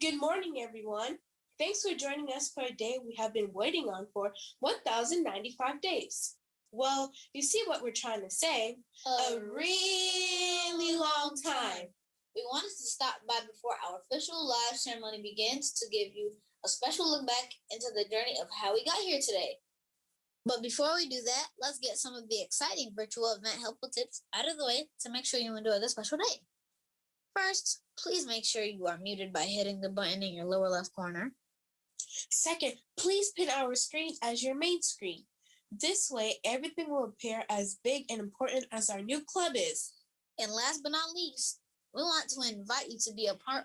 Good morning, everyone. Thanks for joining us for a day we have been waiting on for 1,095 days. Well, you see what we're trying to say? A really long time. We wanted to stop by before our official live ceremony begins to give you a special look back into the journey of how we got here today. But before we do that, let's get some of the exciting virtual event helpful tips out of the way to make sure you enjoy this special day. First, please make sure you are muted by hitting the button in your lower left corner. Second, please pin our screen as your main screen. This way, everything will appear as big and important as our new club is. And last but not least, we want to invite you to be a part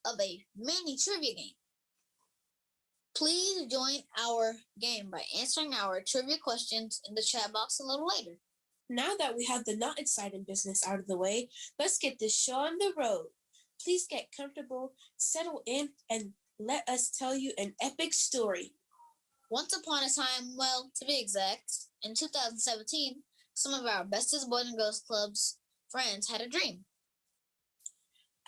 of a mini trivia game. Please join our game by answering our trivia questions in the chat box a little later. Now that we have the not exciting business out of the way, let's get this show on the road. Please get comfortable, settle in, and let us tell you an epic story. Once upon a time, well, to be exact, in 2017, some of our bestest Boys and Girls Club's friends had a dream.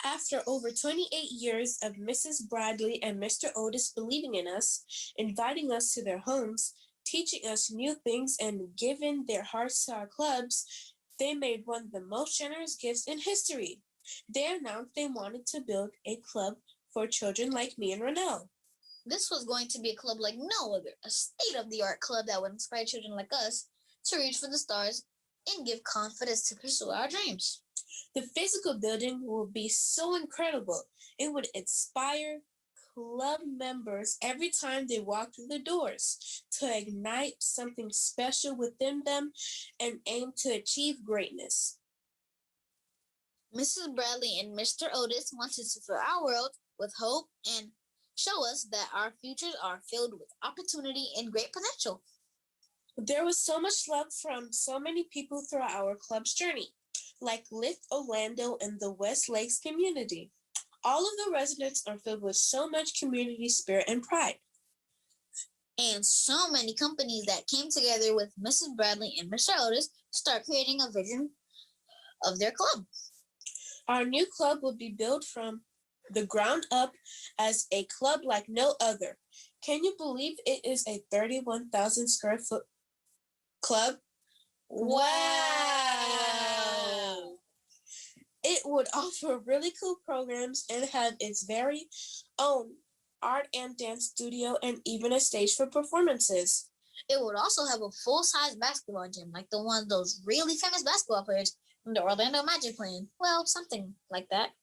After over 28 years of Mrs. Bradley and Mr. Otis believing in us, inviting us to their homes, teaching us new things, and giving their hearts to our clubs, they made one of the most generous gifts in history. They announced they wanted to build a club for children like me and Ronell. This was going to be a club like no other, a state-of-the-art club that would inspire children like us to reach for the stars and give confidence to pursue our dreams. The physical building will be so incredible. It would inspire club members every time they walk through the doors to ignite something special within them and aim to achieve greatness. Mrs. Bradley and Mr. Otis wanted to fill our world with hope and show us that our futures are filled with opportunity and great potential. There was so much love from so many people throughout our club's journey, like Lift Orlando and the West Lakes community. All of the residents are filled with so much community spirit and pride. And so many companies that came together with Mrs. Bradley and Mr. Otis start creating a vision of their club. Our new club will be built from the ground up as a club like no other. Can you believe it is a 31,000 square foot club? Wow! It would offer really cool programs and have its very own art and dance studio and even a stage for performances. It would also have a full-size basketball gym like the one those really famous basketball players from the Orlando Magic play in. Well, something like that.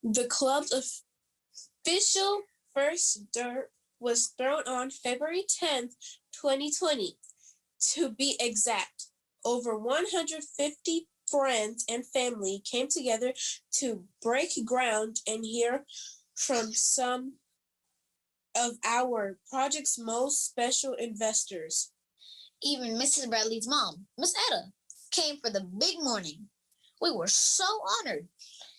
The club's official first dirt was thrown on February 10th, 2020. To be exact, over 150 friends and family came together to break ground and hear from some of our project's most special investors. Even Mrs. Bradley's mom, Miss Etta, came for the big morning. We were so honored.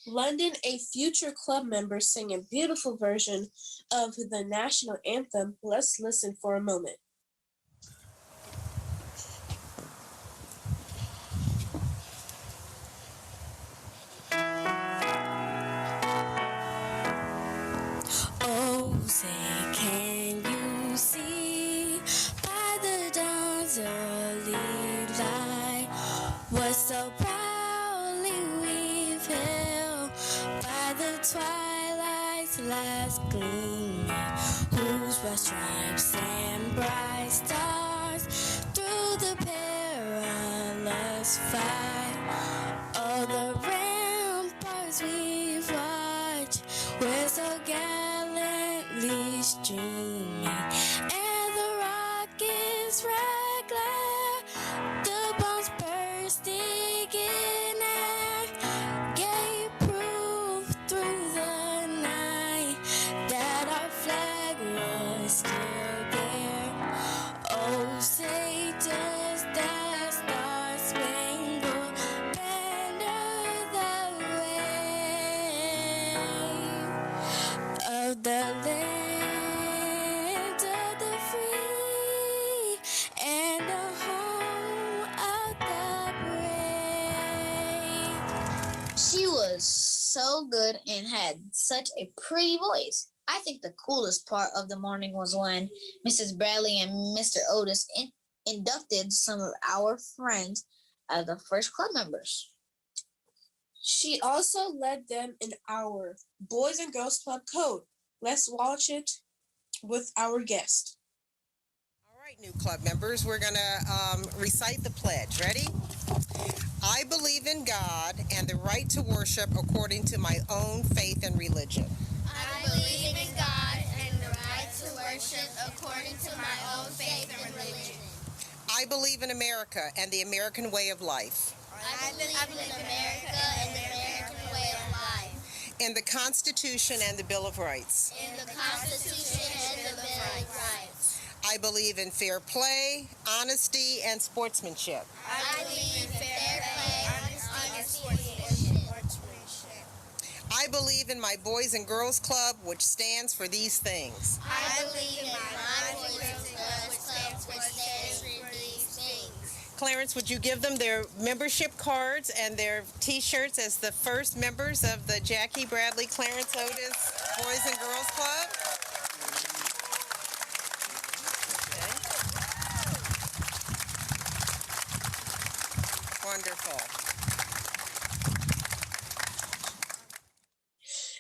London, a future club member, sang a beautiful version of the national anthem. Let's listen for a moment. Oh, say, can you see by the dawn's early light what so proudly we've held by the twilight's last gleaming, whose bright stripes and bright stars through the perilous fight, all the ramparts we've watched, we're so gallantly streaming, and the rocket's red glare, the bombs bursting in air, gave proof through the night that our flag was still there. Oh, say does that star-spangled banner the way of the land of the free and the home of the brave. She was so good and had such a pretty voice. I think the coolest part of the morning was when Mrs. Bradley and Mr. Otis inducted some of our friends as the first club members. She also led them in our Boys and Girls Club code. Let's watch it with our guest. All right, new club members, we're going to recite the pledge. Ready? I believe in God and the right to worship according to my own faith and religion. I believe in God and the right to worship according to my own faith and religion. I believe in America and the American way of life. I believe in America and the American way of life. In the Constitution and the Bill of Rights. In the Constitution and the Bill of Rights. I believe in fair play, honesty, and sportsmanship. I believe in fair play, honesty, and sportsmanship. I believe in my Boys and Girls Club, which stands for these things. I believe in my Boys and Girls Club, which stands for these things. Clarence, would you give them their membership cards and their T-shirts as the first members of the Jackie Bradley Clarence Otis Boys and Girls Club? Okay. Wonderful.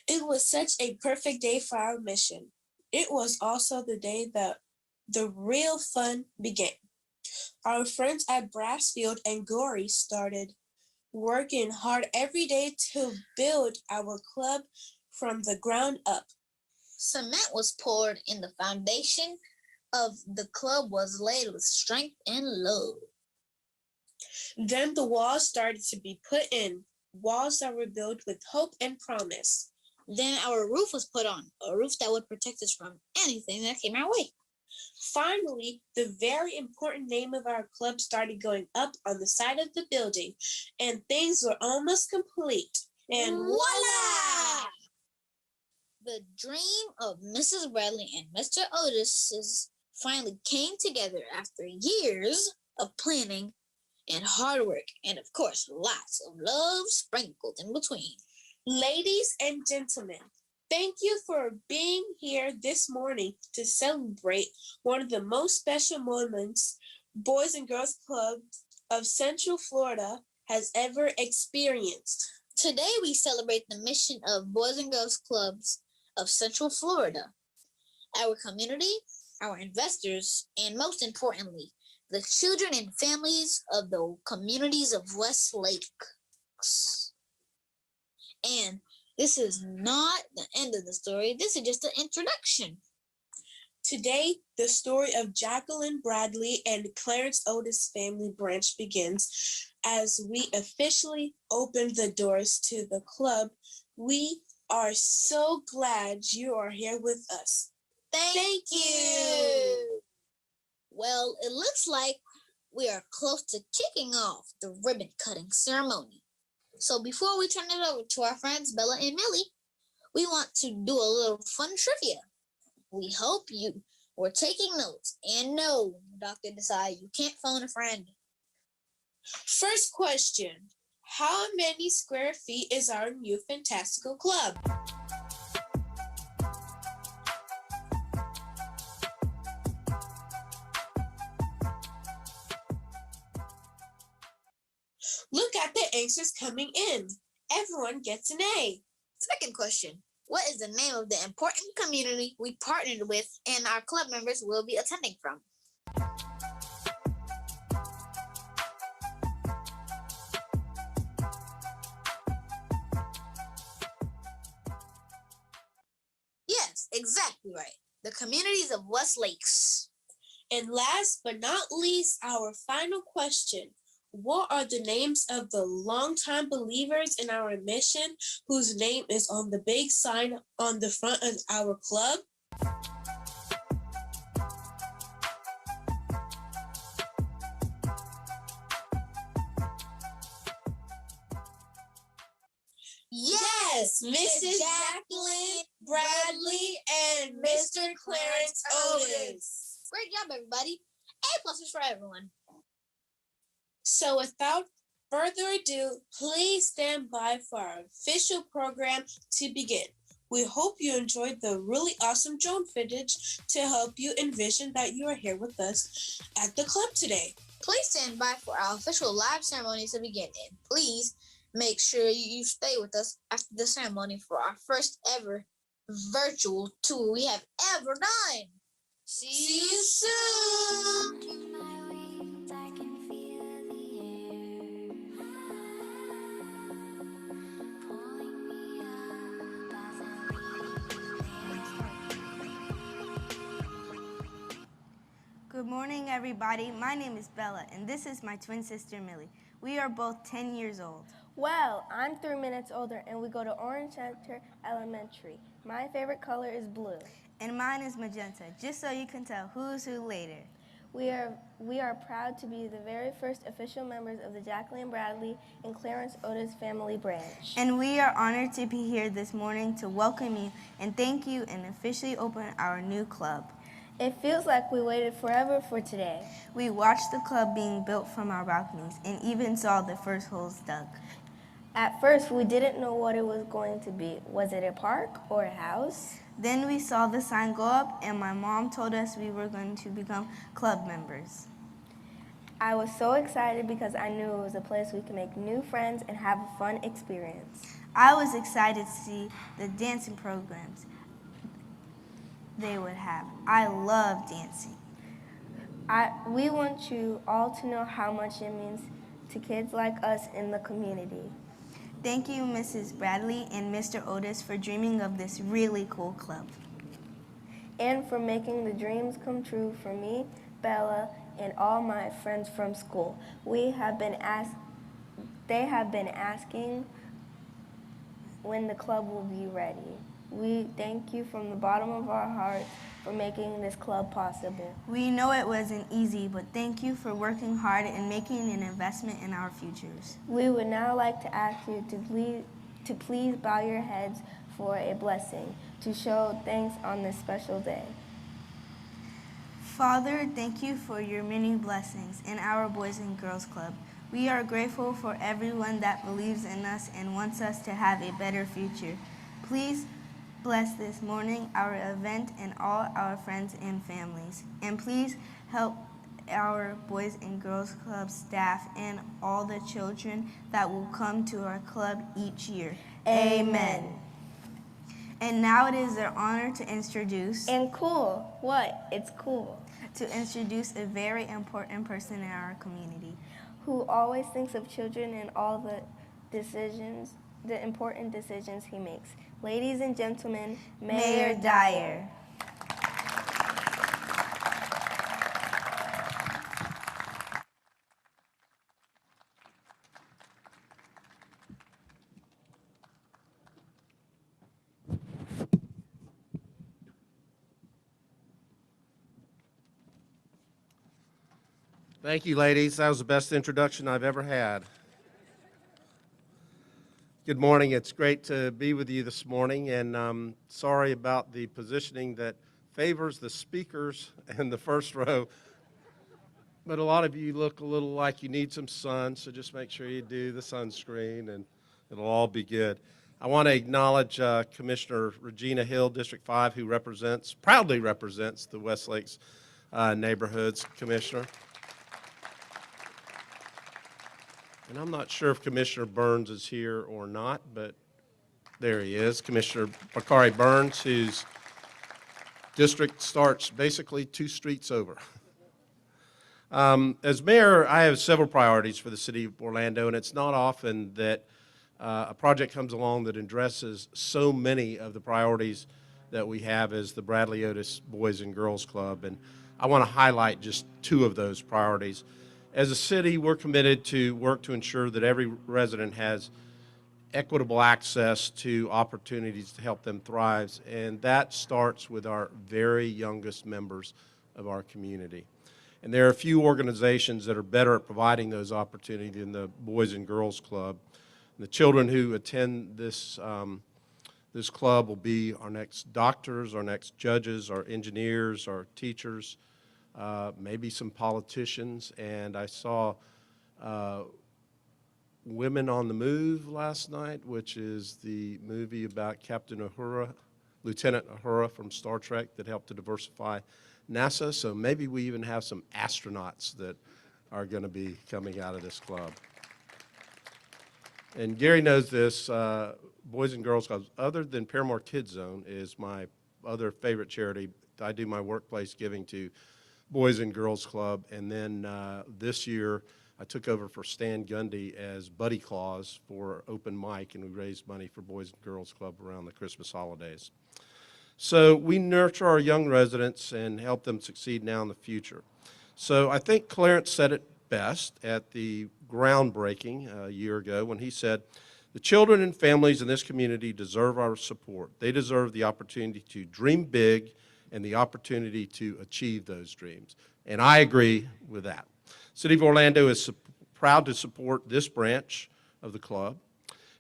It was such a perfect day for our mission. It was also the day that the real fun began. Our friends at Brassfield and Gorey started working hard every day to build our club from the ground up. Cement was poured in the foundation of the club was laid with strength and love. Then the walls started to be put in, walls that were built with hope and promise. Then our roof was put on, a roof that would protect us from anything that came our way. Finally, the very important name of our club started going up on the side of the building, and things were almost complete. And voila! The dream of Mrs. Bradley and Mr. Otis finally came together after years of planning and hard work, and of course, lots of love sprinkled in between. Ladies and gentlemen, thank you for being here this morning to celebrate one of the most special moments Boys and Girls Club of Central Florida has ever experienced. Today, we celebrate the mission of Boys and Girls Clubs of Central Florida, our community, our investors, and most importantly, the children and families of the communities of West Lakes. And this is not the end of the story. This is just the introduction. Today, the story of Jacqueline Bradley and Clarence Otis family branch begins as we officially open the doors to the club. We are so glad you are here with us. Thank you. Well, it looks like we are close to kicking off the ribbon cutting ceremony. So before we turn it over to our friends Bella and Millie, we want to do a little fun trivia. We hope you were taking notes. And no, Dr. Desai, you can't phone a friend. First question, how many square feet is our new fantastical club? Look at the answers coming in. Everyone gets an A. Second question, what is the name of the important community we partnered with and our club members will be attending from? Yes, exactly right. The communities of West Lakes. And last but not least, our final question. What are the names of the longtime believers in our mission whose name is on the big sign on the front of our club? Yes, Mrs. Jacqueline Bradley and Mr. Clarence Otis. Great job, everybody. A pluses for everyone. So without further ado, please stand by for our official program to begin. We hope you enjoyed the really awesome drone footage to help you envision that you are here with us at the club today. Please stand by for our official live ceremony to begin, and please make sure you stay with us after the ceremony for our first ever virtual tour we have ever done. See you soon! Good morning, everybody. My name is Bella, and this is my twin sister, Millie. We are both 10 years old. Well, I'm 3 minutes older, and we go to Orange Center Elementary. My favorite color is blue. And mine is magenta, just so you can tell who's who later. We are proud to be the very first official members of the Jacqueline Bradley and Clarence Otis family branch. And we are honored to be here this morning to welcome you and thank you and officially open our new club. It feels like we waited forever for today. We watched the club being built from our balconies and even saw the first holes dug. At first, we didn't know what it was going to be. Was it a park or a house? Then we saw the sign go up, and my mom told us we were going to become club members. I was so excited because I knew it was a place we could make new friends and have a fun experience. I was excited to see the dancing programs they would have. I love dancing. We want you all to know how much it means to kids like us in the community. Thank you, Mrs. Bradley and Mr. Otis, for dreaming of this really cool club. And for making the dreams come true for me, Bella, and all my friends from school. They have been asking when the club will be ready. We thank you from the bottom of our hearts for making this club possible. We know it wasn't easy, but thank you for working hard and making an investment in our futures. We would now like to ask you to please bow your heads for a blessing, to show thanks on this special day. Father, thank you for your many blessings in our Boys and Girls Club. We are grateful for everyone that believes in us and wants us to have a better future. Please bless this morning, our event, and all our friends and families. And please help our Boys and Girls Club staff and all the children that will come to our club each year. Amen. And now it is their honor to introduce... And cool. What? It's cool. To introduce a very important person in our community. Who always thinks of children and all the important decisions he makes. Ladies and gentlemen, Mayor Dyer. Thank you, ladies. That was the best introduction I've ever had. Good morning. It's great to be with you this morning, and sorry about the positioning that favors the speakers in the first row. But a lot of you look a little like you need some sun, so just make sure you do the sunscreen, and it'll all be good. I want to acknowledge Commissioner Regina Hill, District 5, who proudly represents the West Lakes neighborhoods, Commissioner. And I'm not sure if Commissioner Burns is here or not, but there he is, Commissioner Bakari Burns, whose district starts basically 2 streets over. As mayor, I have several priorities for the city of Orlando, and it's not often that a project comes along that addresses so many of the priorities that we have as the Bradley Otis Boys and Girls Club, and I want to highlight just 2 of those priorities. As a city, we're committed to work to ensure that every resident has equitable access to opportunities to help them thrive, and that starts with our very youngest members of our community. And there are a few organizations that are better at providing those opportunities than the Boys and Girls Club. And the children who attend this club will be our next doctors, our next judges, our engineers, our teachers, maybe some politicians. And I saw Women on the Move last night, which is the movie about Captain Uhura, Lieutenant Uhura from Star Trek that helped to diversify NASA. So maybe we even have some astronauts that are going to be coming out of this club. And Gary knows this, Boys and Girls Clubs, other than Paramore Kids Zone, is my other favorite charity. I do my workplace giving to Boys and Girls Club, and then this year I took over for Stan Gundy as Buddy Claus for open mic, and we raised money for Boys and Girls Club around the Christmas holidays. So we nurture our young residents and help them succeed now in the future. So I think Clarence said it best at the groundbreaking a year ago when he said, "The children and families in this community deserve our support. They deserve the opportunity to dream big and the opportunity to achieve those dreams." And I agree with that. City of Orlando is proud to support this branch of the club.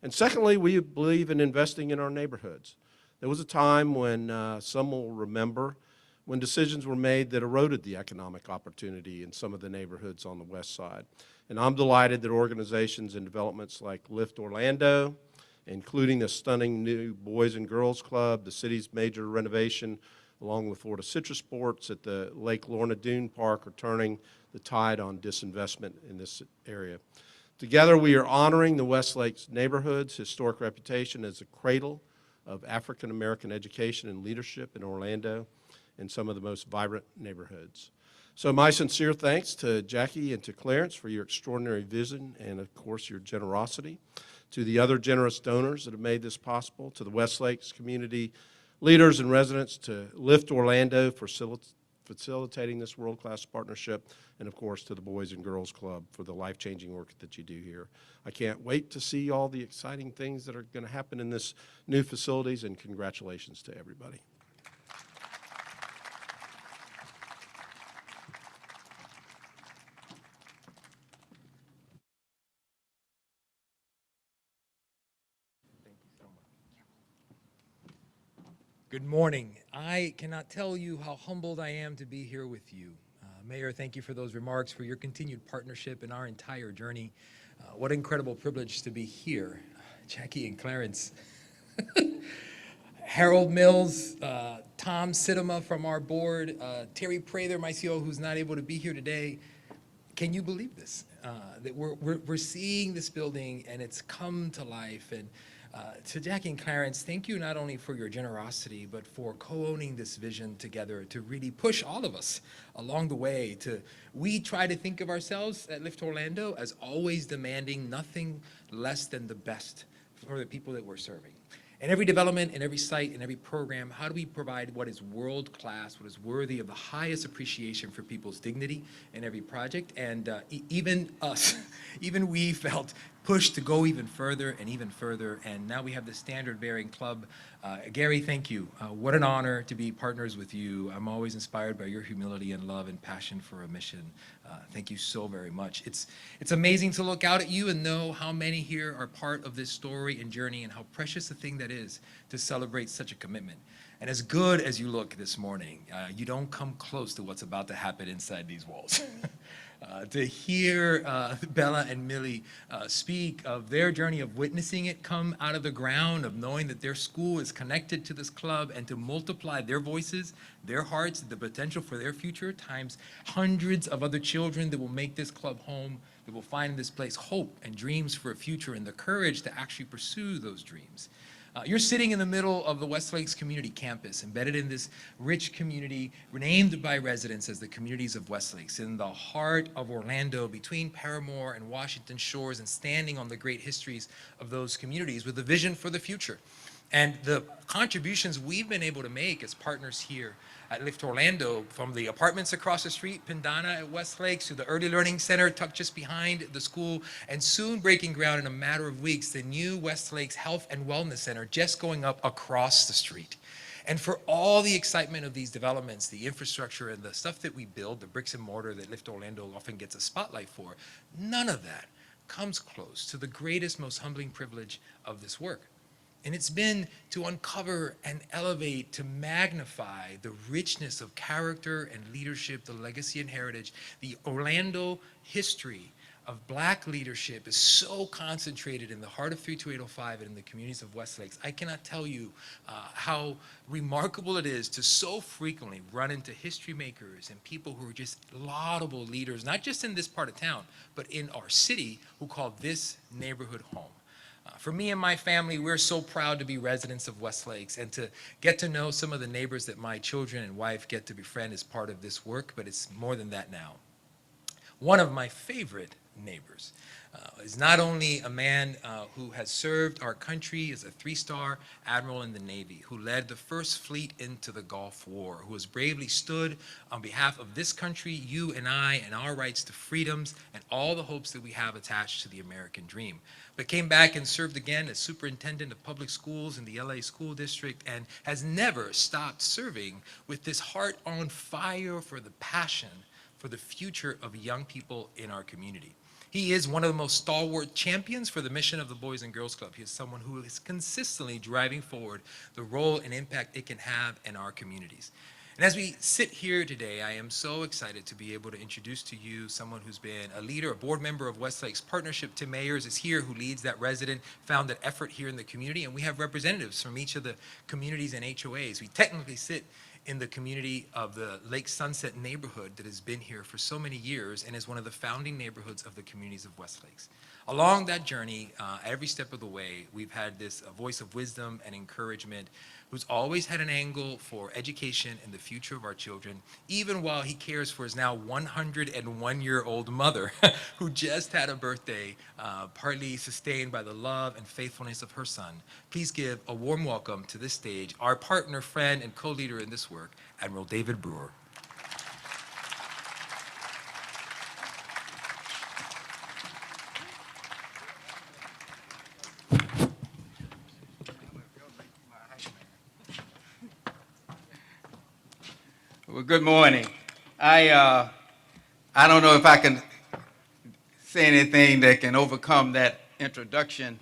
And secondly, we believe in investing in our neighborhoods. There was a time when some will remember when decisions were made that eroded the economic opportunity in some of the neighborhoods on the west side. And I'm delighted that organizations and developments like Lift Orlando, including the stunning new Boys and Girls Club, the city's major renovation, along with Florida Citrus Sports at the Lake Lorna Dune Park, are turning the tide on disinvestment in this area. Together, we are honoring the West Lakes neighborhood's historic reputation as a cradle of African American education and leadership in Orlando and some of the most vibrant neighborhoods. So my sincere thanks to Jackie and to Clarence for your extraordinary vision and, of course, your generosity. To the other generous donors that have made this possible, to the West Lakes community leaders and residents, to Lift Orlando for facilitating this world-class partnership, and of course to the Boys and Girls Club for the life-changing work that you do here. I can't wait to see all the exciting things that are going to happen in this new facilities, and congratulations to everybody. Good morning. I cannot tell you how humbled I am to be here with you. Mayor, thank you for those remarks, for your continued partnership in our entire journey. What an incredible privilege to be here. Jackie and Clarence. Harold Mills, Tom Sidema from our board, Terry Prather, my CEO, who's not able to be here today. Can you believe this? That we're seeing this building and it's come to life. And to Jackie and Clarence, thank you not only for your generosity, but for co-owning this vision together to really push all of us along the way. We try to think of ourselves at Lift Orlando as always demanding nothing less than the best for the people that we're serving. In every development, in every site, in every program, how do we provide what is world-class, what is worthy of the highest appreciation for people's dignity in every project? And even us, even we felt pushed to go even further, and now we have the standard-bearing club. Gary, thank you. What an honor to be partners with you. I'm always inspired by your humility and love and passion for a mission. Thank you so very much. It's amazing to look out at you and know how many here are part of this story and journey, and how precious a thing that is to celebrate such a commitment. And as good as you look this morning, you don't come close to what's about to happen inside these walls. To hear Bella and Millie speak of their journey of witnessing it come out of the ground, of knowing that their school is connected to this club, and to multiply their voices, their hearts, the potential for their future, times hundreds of other children that will make this club home, that will find in this place hope and dreams for a future and the courage to actually pursue those dreams. You're sitting in the middle of the West Lakes Community Campus, embedded in this rich community, named by residents as the communities of West Lakes, in the heart of Orlando, between Paramore and Washington Shores, and standing on the great histories of those communities with a vision for the future. And the contributions we've been able to make as partners here at Lift Orlando, from the apartments across the street, Pindana at West Lakes, to the Early Learning Center tucked just behind the school, and soon breaking ground in a matter of weeks, the new West Lakes Health and Wellness Center just going up across the street. And for all the excitement of these developments, the infrastructure and the stuff that we build, the bricks and mortar that Lift Orlando often gets a spotlight for, none of that comes close to the greatest, most humbling privilege of this work. And it's been to uncover and elevate, to magnify the richness of character and leadership, the legacy and heritage, the Orlando history of black leadership is so concentrated in the heart of 32805 and in the communities of West Lakes. I cannot tell you how remarkable it is to so frequently run into history makers and people who are just laudable leaders, not just in this part of town, but in our city, who call this neighborhood home. For me and my family, we're so proud to be residents of West Lakes and to get to know some of the neighbors that my children and wife get to befriend as part of this work, but it's more than that now. One of my favorite neighbors is not only a man who has served our country as a 3-star admiral in the Navy, who led the first fleet into the Gulf War, who has bravely stood on behalf of this country, you and I, and our rights to freedoms and all the hopes that we have attached to the American dream, but came back and served again as superintendent of public schools in the LA School District and has never stopped serving with this heart on fire for the passion for the future of young people in our community. He is one of the most stalwart champions for the mission of the Boys and Girls Club. He is someone who is consistently driving forward the role and impact it can have in our communities. And as we sit here today, I am so excited to be able to introduce to you someone who's been a leader, a board member of Westlake's Partnership to Mayors is here, who leads that resident-founded effort here in the community. And we have representatives from each of the communities and HOAs. We technically sit in the community of the Lake Sunset neighborhood that has been here for so many years and is one of the founding neighborhoods of the communities of West Lakes. Along that journey, every step of the way, we've had this voice of wisdom and encouragement who's always had an angle for education and the future of our children, even while he cares for his now 101-year-old mother, who just had a birthday, partly sustained by the love and faithfulness of her son. Please give a warm welcome to this stage, our partner, friend, and co-leader in this work, Admiral David Brewer. Well, good morning. I don't know if I can say anything that can overcome that introduction.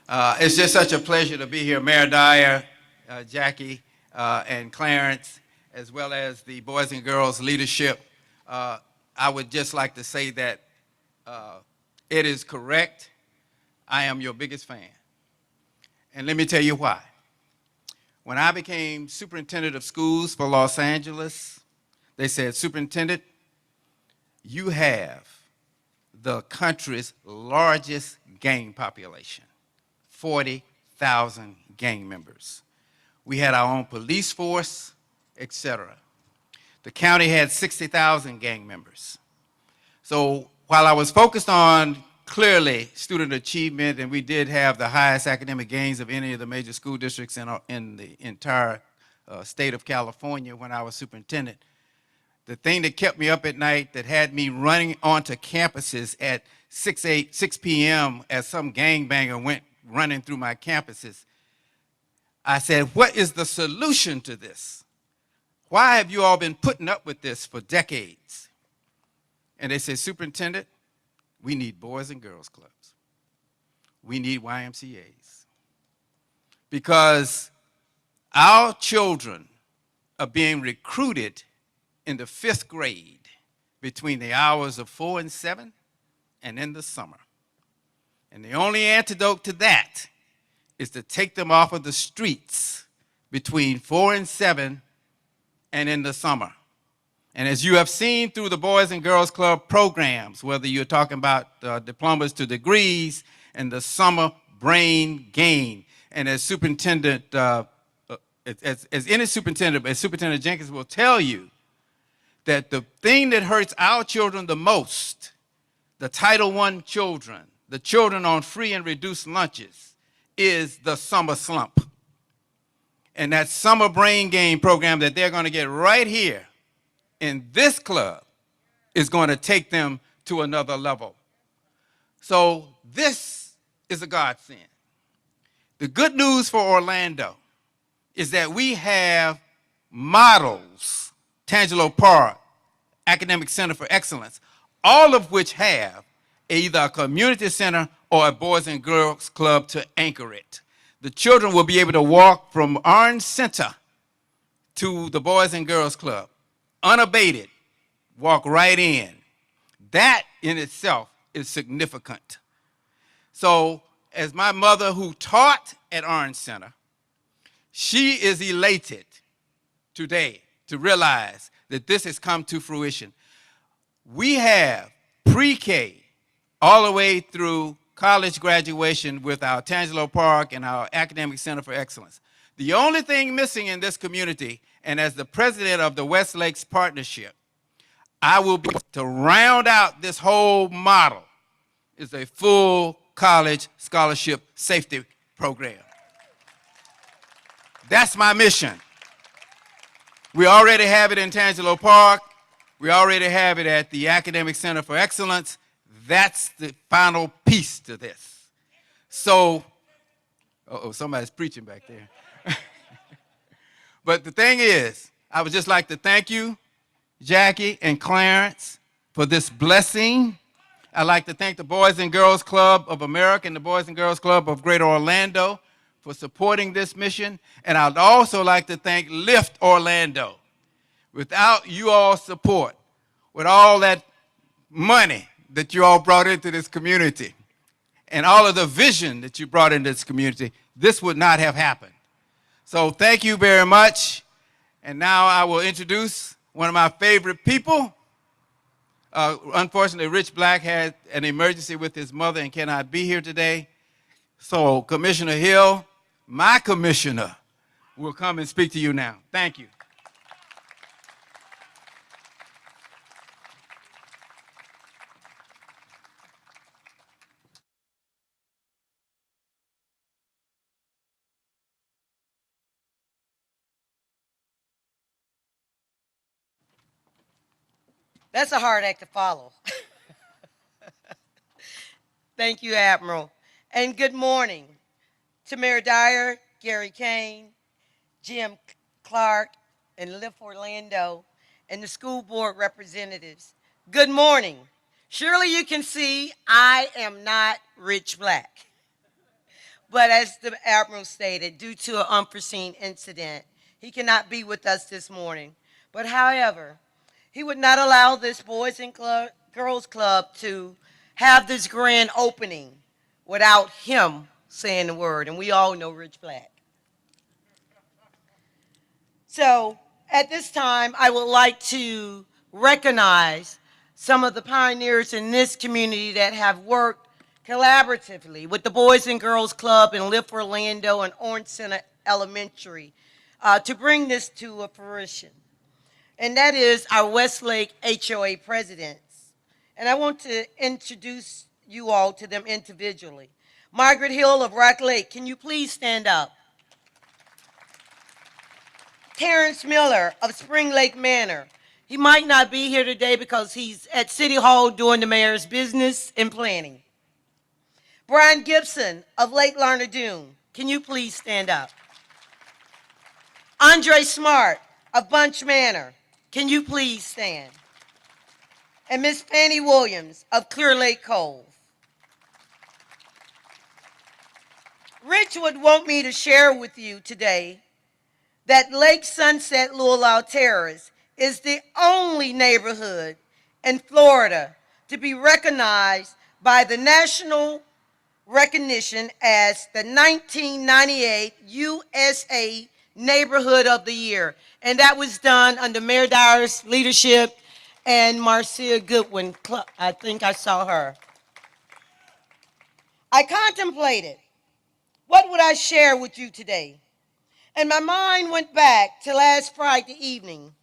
It's just such a pleasure to be here. Mayor Dyer, Jackie, and Clarence, as well as the Boys and Girls leadership. I would just like to say that it is correct. I am your biggest fan. And let me tell you why. When I became superintendent of schools for Los Angeles, they said, Superintendent, you have the country's largest gang population, 40,000 gang members. We had our own police force, etc. The county had 60,000 gang members. So while I was focused on clearly student achievement, and we did have the highest academic gains of any of the major school districts in the entire state of California when I was superintendent, the thing that kept me up at night, that had me running onto campuses at 6 p.m. as some gangbanger went running through my campuses, I said, what is the solution to this? Why have you all been putting up with this for decades? And they said, Superintendent, we need Boys and Girls Clubs. We need YMCAs. Because our children are being recruited in the 5th grade between the hours of 4 and 7 and in the summer. And the only antidote to that is to take them off of the streets between 4 and 7 and in the summer. And as you have seen through the Boys and Girls Club programs, whether you're talking about diplomas to degrees and the summer brain gain, and as Superintendent, as Superintendent Jenkins will tell you, that the thing that hurts our children the most, the Title I children, the children on free and reduced lunches, is the summer slump. And that summer brain gain program that they're going to get right here in this club is going to take them to another level. So this is a godsend. The good news for Orlando is that we have models, Tangelo Park, Academic Center for Excellence, all of which have either a community center or a Boys and Girls Club to anchor it. The children will be able to walk from Orange Center to the Boys and Girls Club, unabated, walk right in. That in itself is significant. So, as my mother who taught at Orange Center, she is elated today to realize that this has come to fruition. We have pre-K all the way through college graduation with our Tangelo Park and our Academic Center for Excellence. The only thing missing in this community, and as the president of the West Lakes Partnership, I will be to round out this whole model, is a full college scholarship safety program. That's my mission. We already have it in Tangelo Park. We already have it at the Academic Center for Excellence. That's the final piece to this. So, somebody's preaching back there. But the thing is, I would just like to thank you, Jackie and Clarence, for this blessing. I'd like to thank the Boys and Girls Club of America and the Boys and Girls Club of Greater Orlando for supporting this mission. And I'd also like to thank Lift Orlando. Without you all's support, with all that money that you all brought into this community, and all of the vision that you brought into this community, this would not have happened. So thank you very much. And now I will introduce one of my favorite people. Unfortunately, Rich Black had an emergency with his mother and cannot be here today. So Commissioner Hill, my commissioner, will come and speak to you now. Thank you. That's a hard act to follow. Thank you, Admiral. And good morning to Mayor Dyer, Gary Kane, Jim Clark, and Lift Orlando, and the school board representatives. Good morning. Surely you can see I am not Rich Black. But as the Admiral stated, due to an unforeseen incident, he cannot be with us this morning. But however, he would not allow this Boys and Girls Club to have this grand opening without him saying the word, and we all know Rich Black. So at this time, I would like to recognize some of the pioneers in this community that have worked collaboratively with the Boys and Girls Club in Lift Orlando and Orange Center Elementary to bring this to a fruition. And that is our Westlake HOA presidents. And I want to introduce you all to them individually. Margaret Hill of Rock Lake, can you please stand up? Terrence Miller of Spring Lake Manor. He might not be here today because he's at City Hall doing the mayor's business and planning. Brian Gibson of Lake Larned Dune, can you please stand up? Andre Smart of Bunch Manor, can you please stand? And Miss Fannie Williams of Clear Lake Cove. Rich would want me to share with you today that Lake Sunset Luau Terrace is the only neighborhood in Florida to be recognized by the national recognition as the 1998 USA Neighborhood of the Year. And that was done under Mayor Dyer's leadership and Marcia Goodwin. I think I saw her. I contemplated, what would I share with you today? And my mind went back to last Friday evening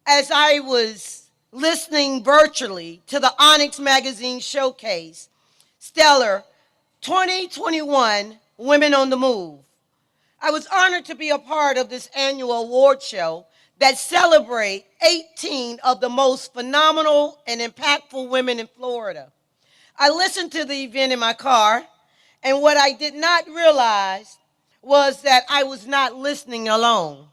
as I was listening virtually to the Onyx Magazine showcase, Stellar 2021 Women on the Move. I was honored to be a part of this annual award show that celebrates 18 of the most phenomenal and impactful women in Florida. I listened to the event in my car, and what I did not realize was that I was not listening alone.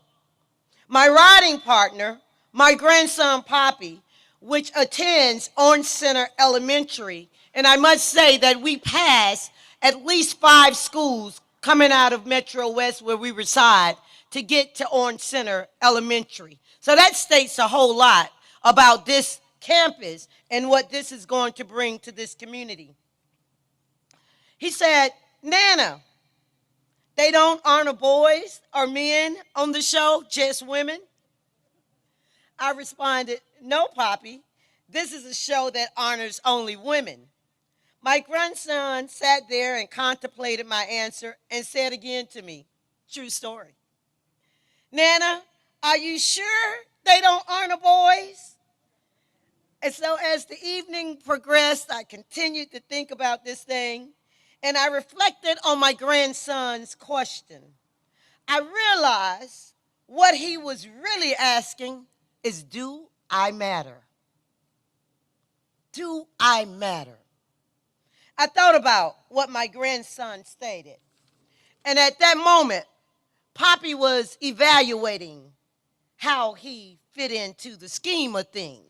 My riding partner, my grandson Poppy, which attends Orange Center Elementary, and I must say that we pass at least 5 schools coming out of Metro West where we reside to get to Orange Center Elementary. So that states a whole lot about this campus and what this is going to bring to this community. He said, Nana, they don't honor boys or men on the show, just women? I responded, no, Poppy. This is a show that honors only women. My grandson sat there and contemplated my answer and said again to me, true story. Nana, are you sure they don't honor boys? And so as the evening progressed, I continued to think about this thing, and I reflected on my grandson's question. I realized what he was really asking is, do I matter? Do I matter? I thought about what my grandson stated, and at that moment, Poppy was evaluating how he fit into the scheme of things.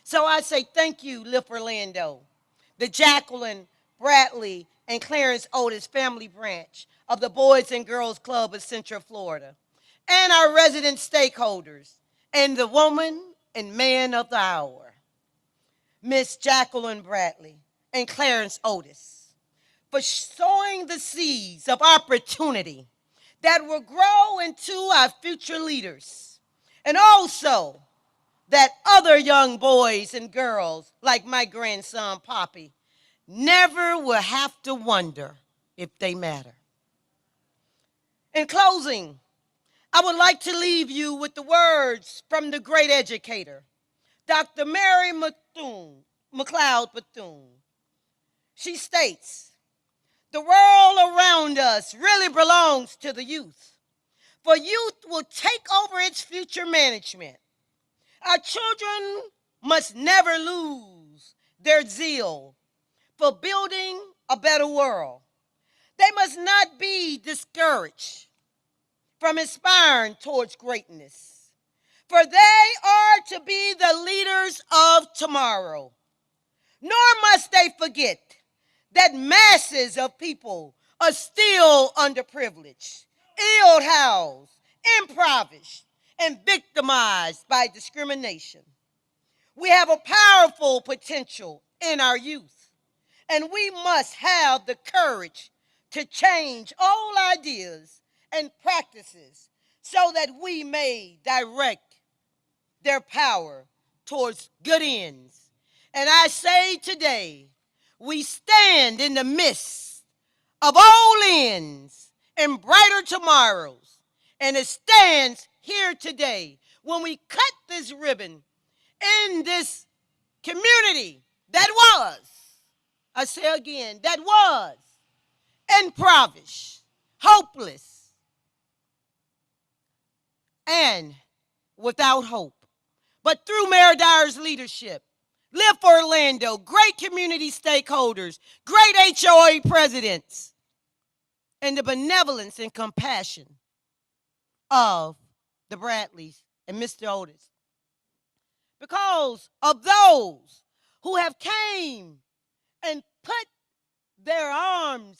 So I say thank you, Lift Orlando, the Jacqueline, Bradley, and Clarence Otis family branch of the Boys and Girls Club of Central Florida, and our resident stakeholders, and the woman and man of the hour, Miss Jacqueline Bradley and Clarence Otis, for sowing the seeds of opportunity that will grow into our future leaders, and also that other young boys and girls like my grandson Poppy never will have to wonder if they matter. In closing, I would like to leave you with the words from the great educator, Dr. Mary McLeod Bethune. She states, the world around us really belongs to the youth, for youth will take over its future management. Our children must never lose their zeal for building a better world. They must not be discouraged from aspiring towards greatness, for they are to be the leaders of tomorrow. Nor must they forget that masses of people are still underprivileged, ill-housed, impoverished, and victimized by discrimination. We have a powerful potential in our youth, and we must have the courage to change old ideas and practices so that we may direct their power towards good ends. And I say today, we stand in the midst of old ends and brighter tomorrows. And it stands here today when we cut this ribbon in this community that was, I say again, that was impoverished, hopeless, and without hope. But through Mayor Dyer's leadership, Live for Orlando, great community stakeholders, great HOA presidents, and the benevolence and compassion of the Bradleys and Mr. Otis, because of those who have came and put their arms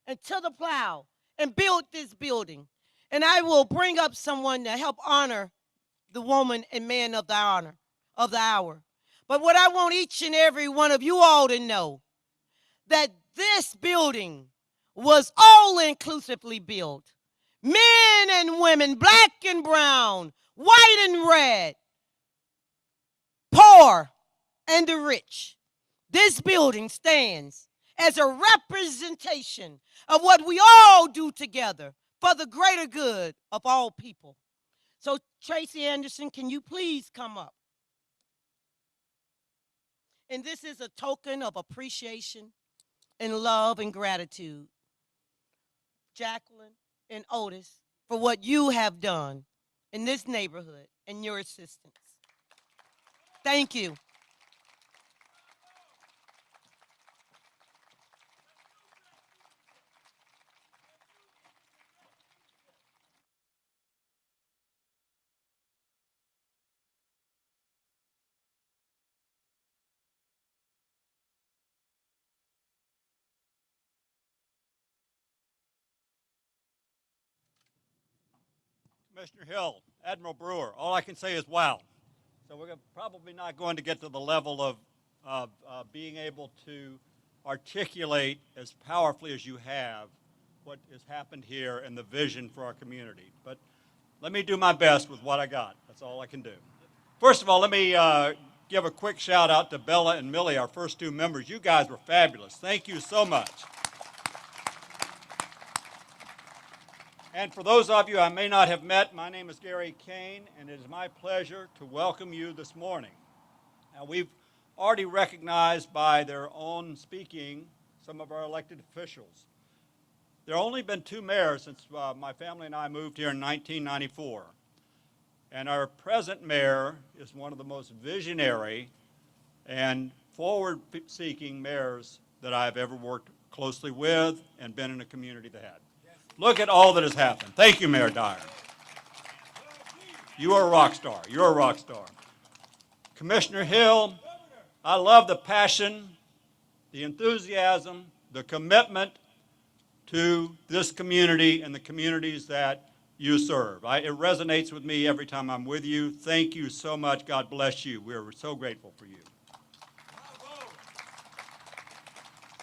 into the plow and built this building. And I will bring up someone to help honor the woman and man of the hour. But what I want each and every one of you all to know, that this building was all inclusively built. Men and women, black and brown, white and red, poor and the rich. This building stands as a representation of what we all do together for the greater good of all people. So Tracy Anderson, can you please come up? And this is a token of appreciation and love and gratitude, Jacqueline and Otis, for what you have done in this neighborhood and your assistance. Thank you. Commissioner Hill, Admiral Brewer, all I can say is wow. So we're probably not going to get to the level of being able to articulate as powerfully as you have what has happened here and the vision for our community. But let me do my best with what I got. That's all I can do. First of all, let me give a quick shout out to Bella and Millie, our first two members. You guys were fabulous. Thank you so much. And for those of you I may not have met, my name is Gary Kane, and it is my pleasure to welcome you this morning. Now, we've already recognized by their own speaking some of our elected officials. There have only been two mayors since my family and I moved here in 1994. And our present mayor is one of the most visionary and forward-seeking mayors that I've ever worked closely with and been in a community that had. Look at all that has happened. Thank you, Mayor Dyer. You are a rock star. You're a rock star. Commissioner Hill, I love the passion, the enthusiasm, the commitment to this community and the communities that you serve. It resonates with me every time I'm with you. Thank you so much. God bless you. We're so grateful for you.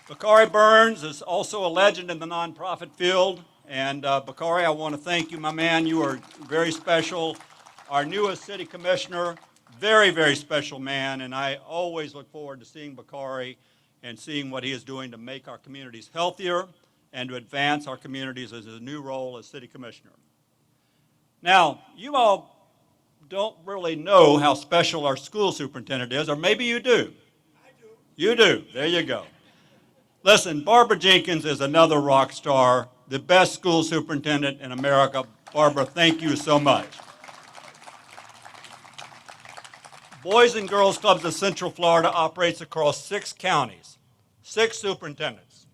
Bakari Burns is also a legend in the nonprofit field. And Bakari, I want to thank you, my man. You are very special. Our newest city commissioner, very, very special man. And I always look forward to seeing Bakari and seeing what he is doing to make our communities healthier and to advance our communities as his new role as city commissioner. Now, you all don't really know how special our school superintendent is, or maybe you do. I do. You do. There you go. Listen, Barbara Jenkins is another rock star, the best school superintendent in America. Barbara, thank you so much. Boys and Girls Clubs of Central Florida operates across 6 counties, 6 superintendents.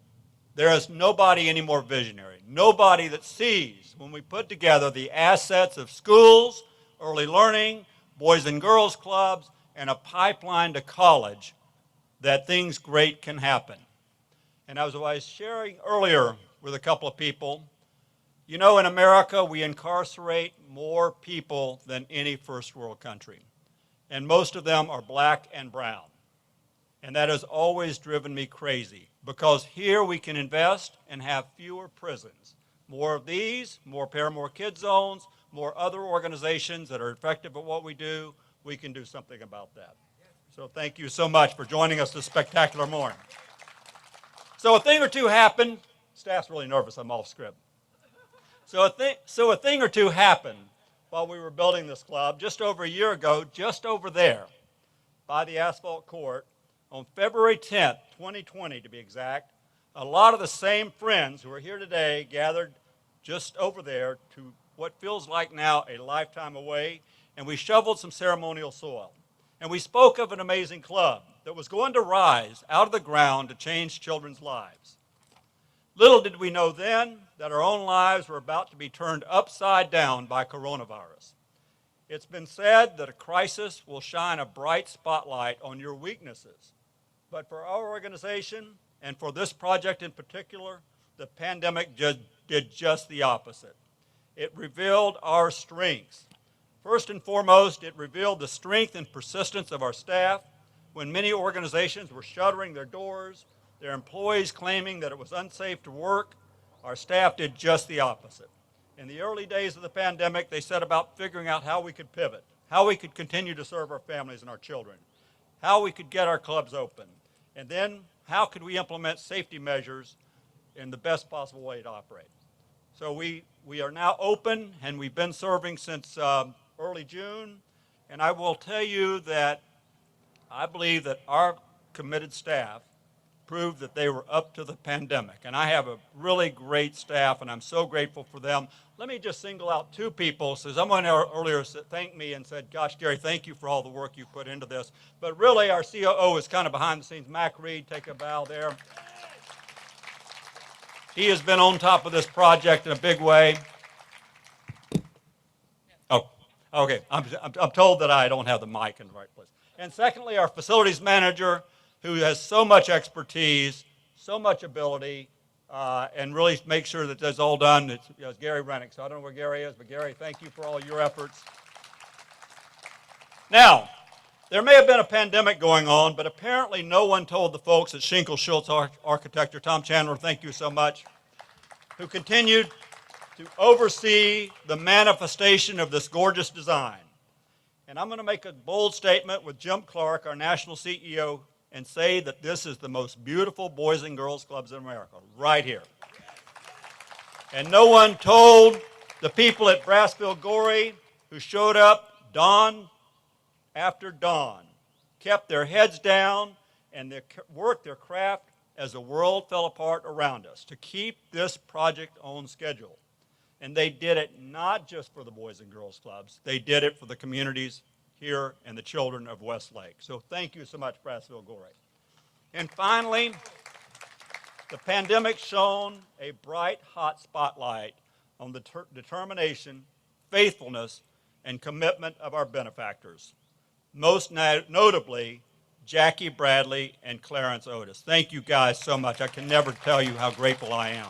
There is nobody any more visionary, nobody that sees when we put together the assets of schools, early learning, Boys and Girls Clubs, and a pipeline to college that things great can happen. And as I was sharing earlier with a couple of people, you know, in America, we incarcerate more people than any first world country. And most of them are black and brown. And that has always driven me crazy, because here we can invest and have fewer prisons. More of these, more Paramore Kid Zones, more other organizations that are effective at what we do. We can do something about that. So thank you so much for joining us this spectacular morning. So a thing or two happened. Staff's really nervous. I'm off script. So a thing or two happened while we were building this club just over a year ago, just over there by the asphalt court on February 10th, 2020 to be exact. A lot of the same friends who are here today gathered just over there to what feels like now a lifetime away, and we shoveled some ceremonial soil. And we spoke of an amazing club that was going to rise out of the ground to change children's lives. Little did we know then that our own lives were about to be turned upside down by coronavirus. It's been said that a crisis will shine a bright spotlight on your weaknesses. But for our organization, and for this project in particular, the pandemic did just the opposite. It revealed our strengths. First and foremost, it revealed the strength and persistence of our staff when many organizations were shuttering their doors, their employees claiming that it was unsafe to work. Our staff did just the opposite. In the early days of the pandemic, they set about figuring out how we could pivot, how we could continue to serve our families and our children, how we could get our clubs open, and then how could we implement safety measures in the best possible way to operate. So we are now open, and we've been serving since early June, and I will tell you that I believe that our committed staff proved that they were up to the pandemic. And I have a really great staff, and I'm so grateful for them. Let me just single out 2 people. So someone earlier thanked me and said, gosh, Gary, thank you for all the work you put into this. But really, our COO is kind of behind the scenes. Mac Reed, take a bow there. He has been on top of this project in a big way. Oh, okay. I'm told that I don't have the mic in the right place. And secondly, our facilities manager, who has so much expertise, so much ability, and really make sure that that's all done. It's Gary Rennick. So I don't know where Gary is, but Gary, thank you for all your efforts. Now, There may have been a pandemic going on, but apparently no one told the folks at Schinkel Schultz Architecture, Tom Chandler, thank you so much, who continued to oversee the manifestation of this gorgeous design. And I'm going to make a bold statement with Jim Clark, our national CEO, and say that this is the most beautiful Boys and Girls Clubs in America, right here. And no one told the people at Brassfield Gorey who showed up dawn after dawn, kept their heads down, and they worked their craft as the world fell apart around us to keep this project on schedule. And they did it not just for the Boys and Girls Clubs, they did it for the communities here and the children of Westlake. So thank you so much, Brassfield Gorey. And finally, the pandemic shone a bright, hot spotlight on the determination, faithfulness, and commitment of our benefactors, most notably Jackie Bradley and Clarence Otis. Thank you guys so much. I can never tell you how grateful I am.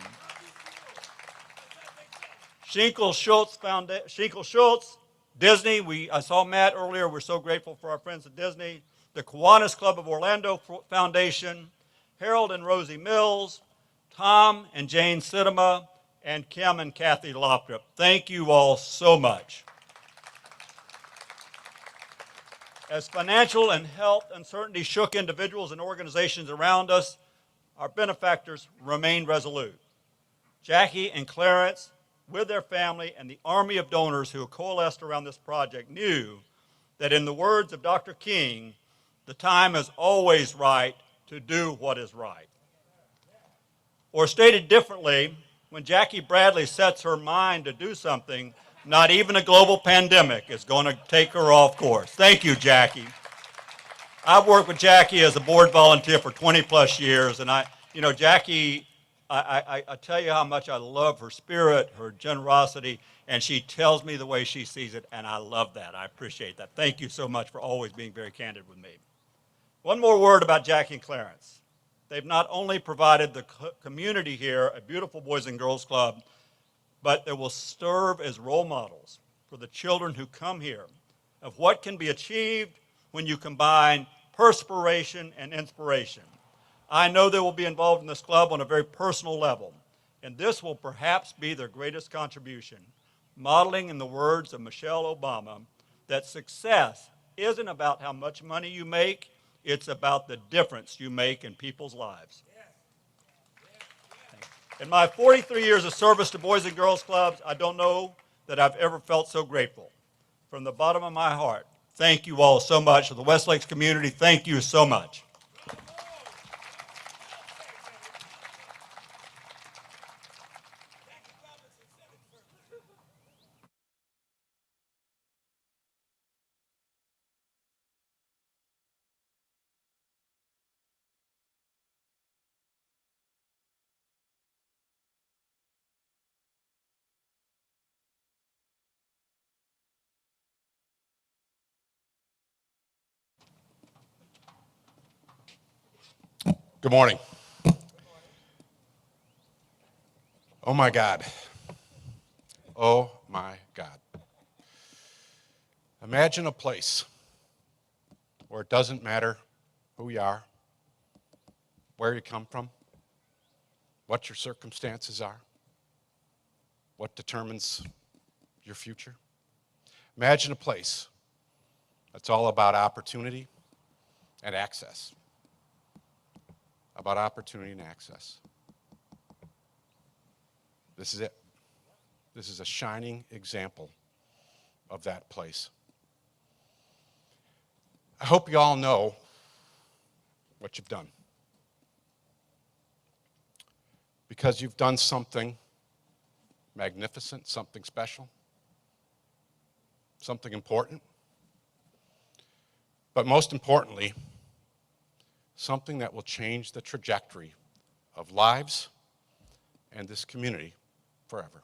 Schinkel Schultz, Disney, I saw Matt earlier. We're so grateful for our friends at Disney. The Kiwanis Club of Orlando Foundation, Harold and Rosie Mills, Tom and Jane Sidema, and Kim and Kathy Loptrip. Thank you all so much. As financial and health uncertainty shook individuals and organizations around us, our benefactors remained resolute. Jackie and Clarence, with their family and the army of donors who coalesced around this project, knew that in the words of Dr. King, the time is always right to do what is right. Or stated differently, when Jackie Bradley sets her mind to do something, not even a global pandemic is going to take her off course. Thank you, Jackie. I've worked with Jackie as a board volunteer for 20 plus years, and Jackie, I tell you how much I love her spirit, her generosity, and she tells me the way she sees it, and I love that. I appreciate that. Thank you so much for always being very candid with me. One more word about Jackie and Clarence. They've not only provided the community here a beautiful Boys and Girls Club, but they will serve as role models for the children who come here of what can be achieved when you combine perspiration and inspiration. I know they will be involved in this club on a very personal level, and this will perhaps be their greatest contribution, modeling in the words of Michelle Obama that success isn't about how much money you make, it's about the difference you make in people's lives. In my 43 years of service to Boys and Girls Clubs, I don't know that I've ever felt so grateful. From the bottom of my heart, thank you all so much. To the West Lakes community, thank you so much. Good morning. Oh my God. Oh my God. Imagine a place where it doesn't matter who you are, where you come from, what your circumstances are, what determines your future. Imagine a place that's all about opportunity and access. About opportunity and access. This is it. This is a shining example of that place. I hope you all know what you've done. Because you've done something magnificent, something special, something important. But most importantly, something that will change the trajectory of lives and this community forever.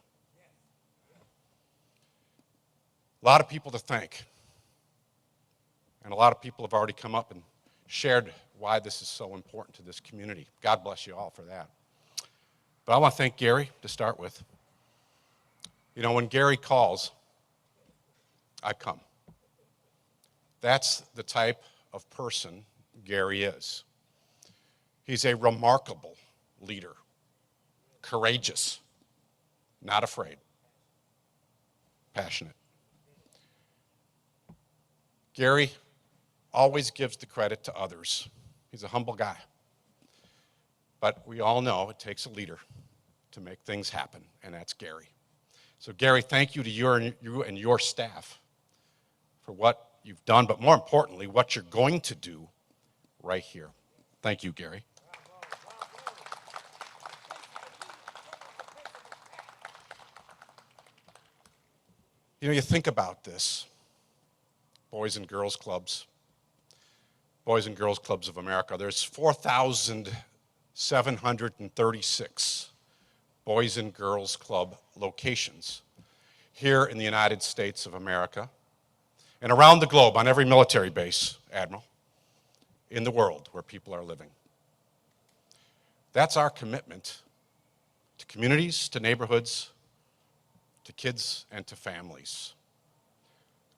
A lot of people to thank, and a lot of people have already come up and shared why this is so important to this community. God bless you all for that. But I want to thank Gary to start with. You know, when Gary calls, I come. That's the type of person Gary is. He's a remarkable leader, courageous, not afraid, passionate. Gary always gives the credit to others. He's a humble guy. But we all know it takes a leader to make things happen, and that's Gary. So Gary, thank you to you and your staff for what you've done, but more importantly, what you're going to do right here. Thank you, Gary. You know, you think about this, Boys and Girls Clubs of America. There's 4,736 Boys and Girls Club locations here in the United States of America and around the globe on every military base, Admiral, in the world where people are living. That's our commitment to communities, to neighborhoods, to kids, and to families.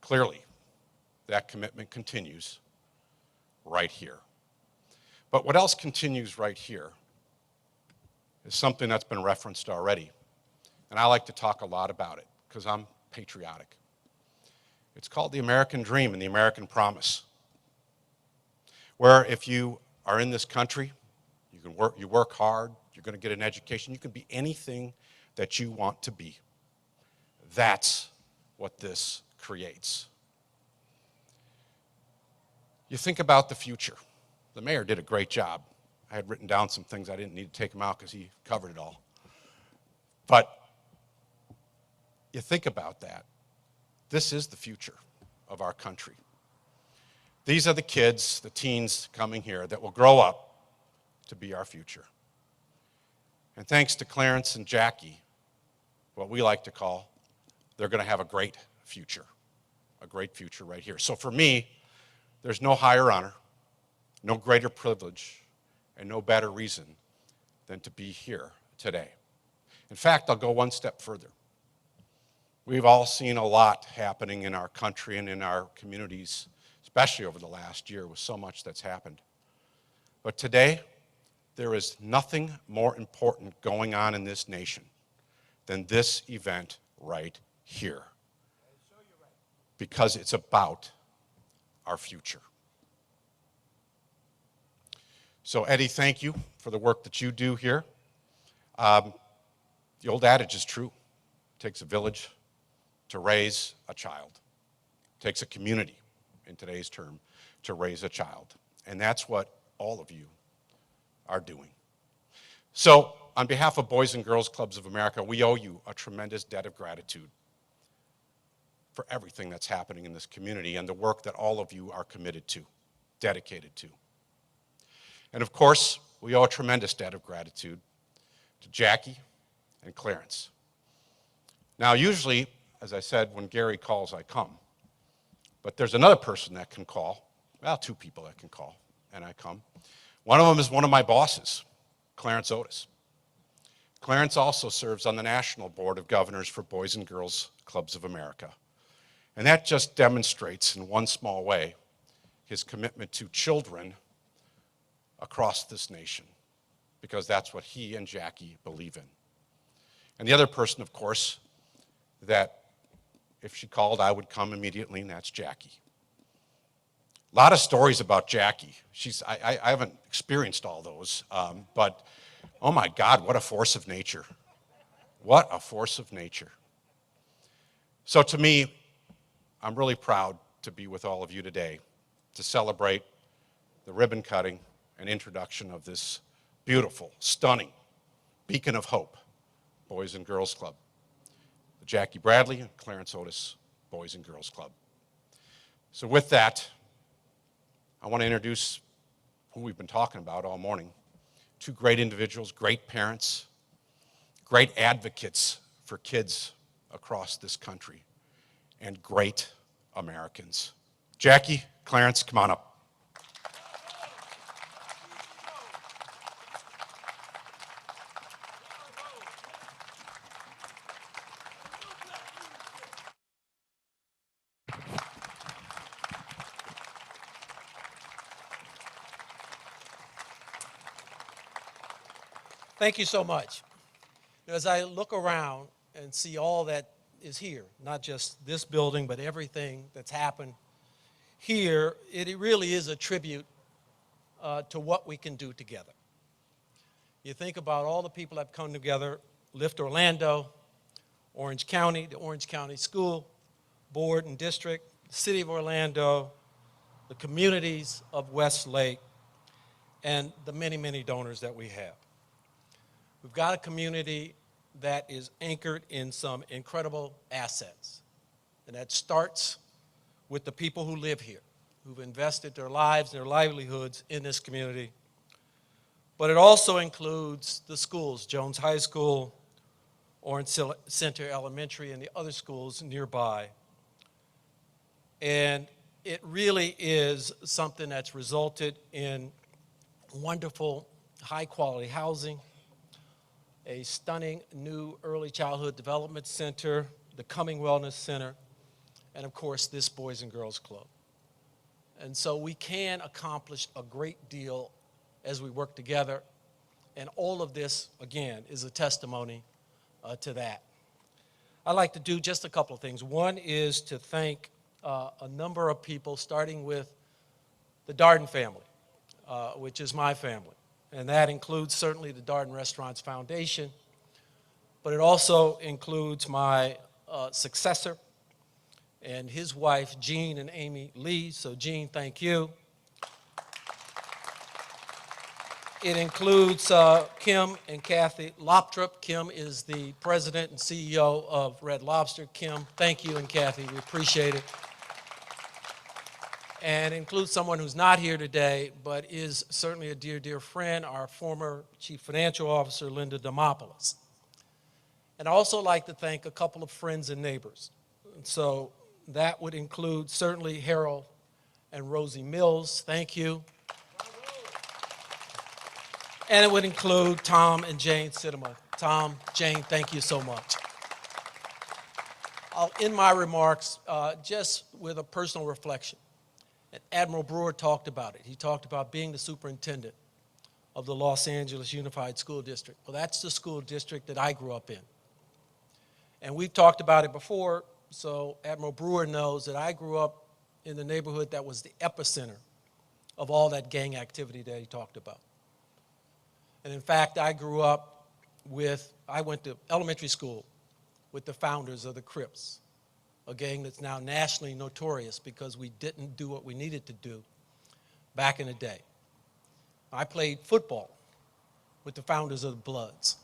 Clearly, that commitment continues right here. But what else continues right here is something that's been referenced already, and I like to talk a lot about it because I'm patriotic. It's called the American Dream and the American Promise, where if you are in this country, you work hard, you're going to get an education, you can be anything that you want to be. That's what this creates. You think about the future. The mayor did a great job. I had written down some things I didn't need to take him out because he covered it all. But you think about that. This is the future of our country. These are the kids, the teens coming here that will grow up to be our future. And thanks to Clarence and Jackie, what we like to call, they're going to have a great future right here. So for me, there's no higher honor, no greater privilege, and no better reason than to be here today. In fact, I'll go one step further. We've all seen a lot happening in our country and in our communities, especially over the last year with so much that's happened. But today, there is nothing more important going on in this nation than this event right here. Because it's about our future. So Eddie, thank you for the work that you do here. The old adage is true. It takes a village to raise a child. It takes a community, in today's term, to raise a child. And that's what all of you are doing. So on behalf of Boys and Girls Clubs of America, we owe you a tremendous debt of gratitude for everything that's happening in this community and the work that all of you are committed to, dedicated to. And of course, we owe a tremendous debt of gratitude to Jackie and Clarence. Now, usually, as I said, when Gary calls, I come. But there's another person that can call, well, two people that can call, and I come. One of them is one of my bosses, Clarence Otis. Clarence also serves on the National Board of Governors for Boys and Girls Clubs of America. And that just demonstrates in one small way his commitment to children across this nation, because that's what he and Jackie believe in. And the other person, of course, that if she called, I would come immediately, and that's Jackie. A lot of stories about Jackie. I haven't experienced all those, but oh my God, what a force of nature. What a force of nature. So to me, I'm really proud to be with all of you today to celebrate the ribbon cutting and introduction of this beautiful, stunning beacon of hope, Boys and Girls Club, the Jackie Bradley and Clarence Otis Boys and Girls Club. So with that, I want to introduce who we've been talking about all morning. Two great individuals, great parents, great advocates for kids across this country, and great Americans. Jackie, Clarence, come on up. Thank you so much. As I look around and see all that is here, not just this building, but everything that's happened here, it really is a tribute to what we can do together. You think about all the people that have come together, Lift Orlando, Orange County, the Orange County School Board and District, the City of Orlando, the communities of Westlake, and the many, many donors that we have. We've got a community that is anchored in some incredible assets, and that starts with the people who live here, who've invested their lives and their livelihoods in this community. But it also includes the schools, Jones High School, Orange Center Elementary, and the other schools nearby. And it really is something that's resulted in wonderful, high-quality housing, a stunning new early childhood development center, the Cumming Wellness Center, and of course, this Boys and Girls Club. And so we can accomplish a great deal as we work together, and all of this, again, is a testimony to that. I'd like to do just a couple of things. One is to thank a number of people, starting with the Darden family, which is my family. And that includes certainly the Darden Restaurants Foundation, but it also includes my successor and his wife, Jean and Amy Lee. So Jean, thank you. It includes Kim and Kathy Loptrup. Kim is the president and CEO of Red Lobster. Kim, thank you, and Kathy, we appreciate it. And it includes someone who's not here today, but is certainly a dear, dear friend, our former Chief Financial Officer, Linda Demopoulos. And I'd also like to thank a couple of friends and neighbors. And so that would include certainly Harold and Rosie Mills, thank you. And it would include Tom and Jane Sidema. Tom, Jane, thank you so much. I'll end my remarks just with a personal reflection. And Admiral Brewer talked about it. He talked about being the superintendent of the Los Angeles Unified School District. Well, that's the school district that I grew up in. And we've talked about it before, so Admiral Brewer knows that I grew up in the neighborhood that was the epicenter of all that gang activity that he talked about. And in fact, I went to elementary school with the founders of the Crips, a gang that's now nationally notorious because we didn't do what we needed to do back in the day. I played football with the founders of the Bloods.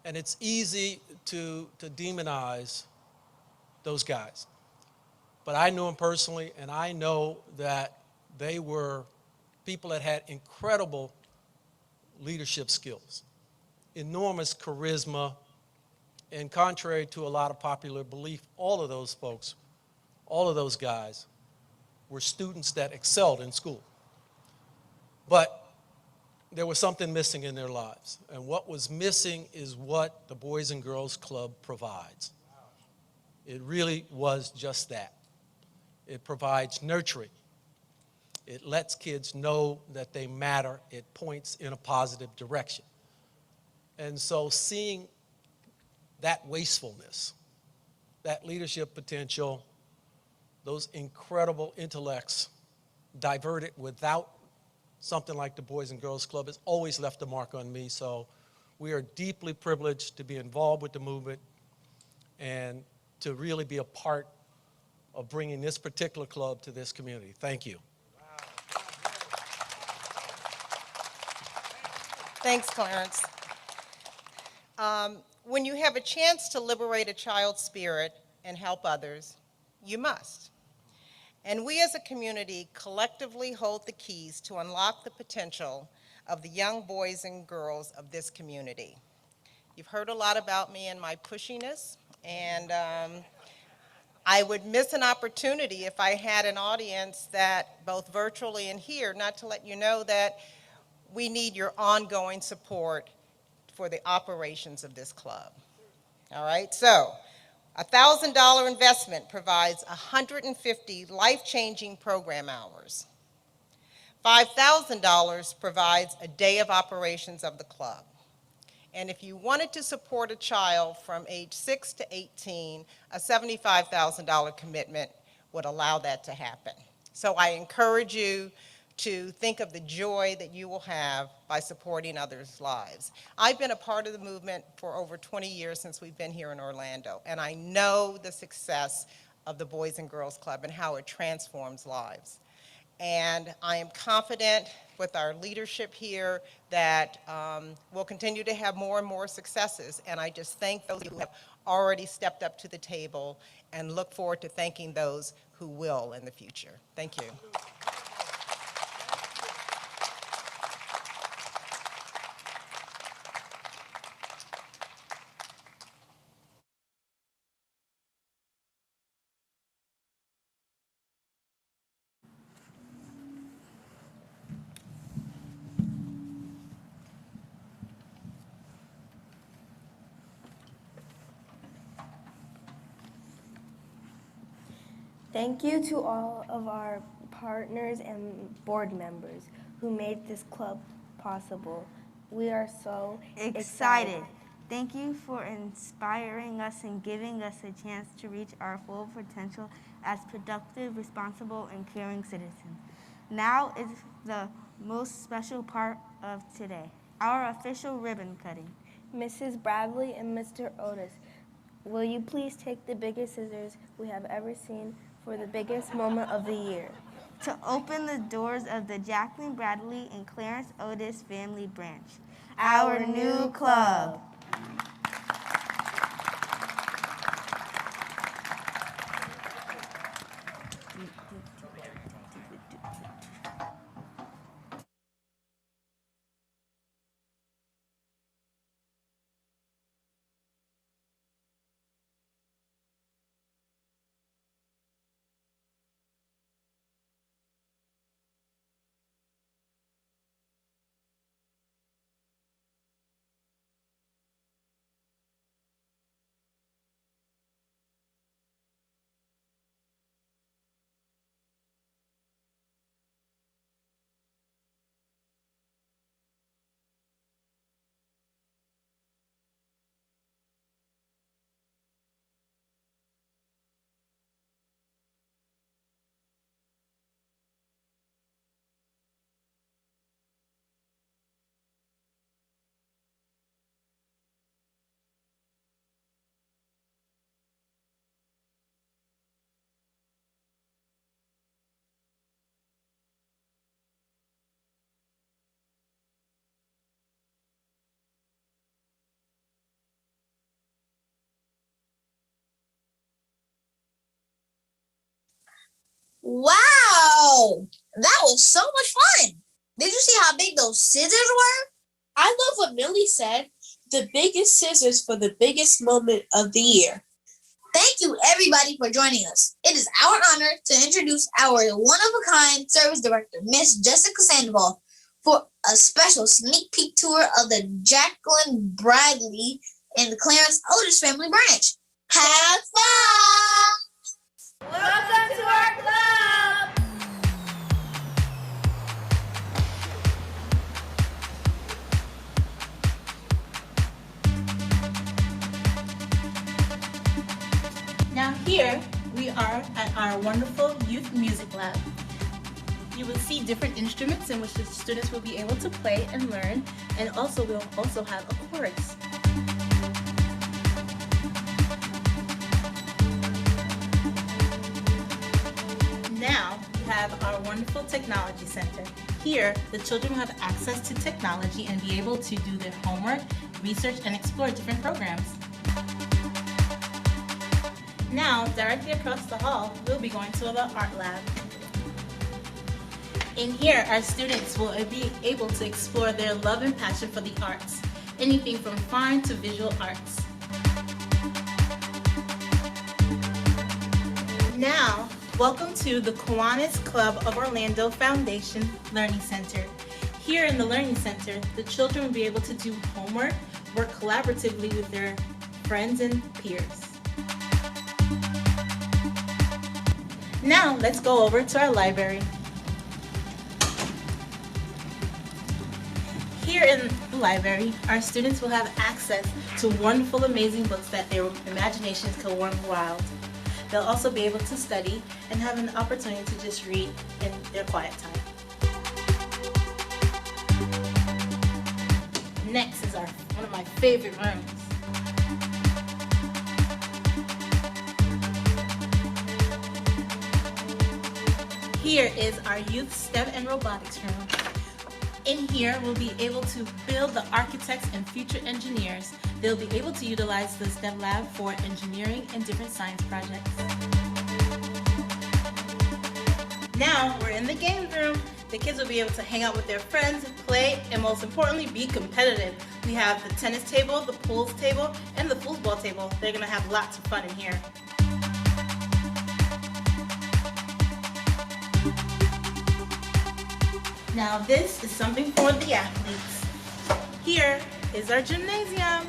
And it's easy to demonize those guys. But I knew them personally, and I know that they were people that had incredible leadership skills, enormous charisma, and contrary to a lot of popular belief, all of those folks, all of those guys were students that excelled in school. But there was something missing in their lives. And what was missing is what the Boys and Girls Club provides. It really was just that. It provides nurturing. It lets kids know that they matter. It points in a positive direction. And so seeing that wastefulness, that leadership potential, those incredible intellects diverted without something like the Boys and Girls Club has always left a mark on me. So we are deeply privileged to be involved with the movement and to really be a part of bringing this particular club to this community. Thank you. Thanks, Clarence. When you have a chance to liberate a child's spirit and help others, you must. And we as a community collectively hold the keys to unlock the potential of the young boys and girls of this community. You've heard a lot about me and my pushiness, and I would miss an opportunity if I had an audience that, both virtually and here, not to let you know that we need your ongoing support for the operations of this club. All right, so a $1,000 investment provides 150 life-changing program hours. $5,000 provides a day of operations of the club. And if you wanted to support a child from age 6 to 18, a $75,000 commitment would allow that to happen. So I encourage you to think of the joy that you will have by supporting others' lives. I've been a part of the movement for over 20 years since we've been here in Orlando, and I know the success of the Boys and Girls Club and how it transforms lives. And I am confident with our leadership here that we'll continue to have more and more successes. And I just thank those who have already stepped up to the table and look forward to thanking those who will in the future. Thank you. Thank you to all of our partners and board members who made this club possible. We are so excited. Thank you for inspiring us and giving us a chance to reach our full potential as productive, responsible, and caring citizens. Now is the most special part of today, our official ribbon cutting. Mrs. Bradley and Mr. Otis, will you please take the biggest scissors we have ever seen for the biggest moment of the year? To open the doors of the Jacqueline Bradley and Clarence Otis family branch, our new club. Wow! That was so much fun. Did you see how big those scissors were? I love what Millie said. The biggest scissors for the biggest moment of the year. Thank you, everybody, for joining us. It is our honor to introduce our one-of-a-kind service director, Miss Jessica Sandoval, for a special sneak peek tour of the Jacqueline Bradley and the Clarence Otis family branch. Have fun! Welcome to our club! Now here we are at our wonderful youth music lab. You will see different instruments in which the students will be able to play and learn, and also we'll also have a chorus. Now we have our wonderful technology center. Here, the children will have access to technology and be able to do their homework, research, and explore different programs. Now, directly across the hall, we'll be going to the art lab. In here, our students will be able to explore their love and passion for the arts, anything from fine to visual arts. Now, welcome to the Kiwanis Club of Orlando Foundation Learning Center. Here in the Learning Center, the children will be able to do homework, work collaboratively with their friends and peers. Now, let's go over to our library. Here in the library, our students will have access to wonderful, amazing books that their imaginations can run wild. They'll also be able to study and have an opportunity to just read in their quiet time. Next is one of my favorite rooms. Here is our youth STEM and robotics room. In here, we'll be able to build the architects and future engineers. They'll be able to utilize the STEM lab for engineering and different science projects. Now, we're in the game room. The kids will be able to hang out with their friends, play, and most importantly, be competitive. We have the tennis table, the pool table, and the foosball table. They're gonna have lots of fun in here. Now this is something for the athletes. Here is our gymnasium.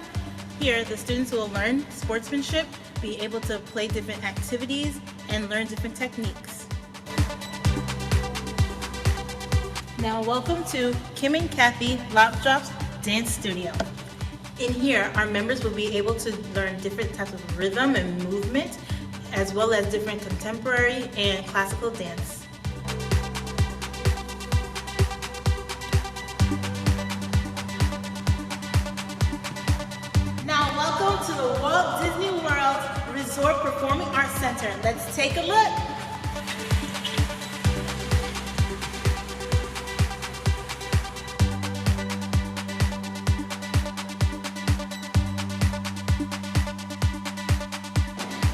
Here the students will learn sportsmanship, be able to play different activities, and learn different techniques. Now welcome to Kim and Kathy Lockdrop's Dance Studio. In here, our members will be able to learn different types of rhythm and movement, as well as different contemporary and classical dance. Welcome to the Walt Disney World Resort Performing Arts Center. Let's take a look.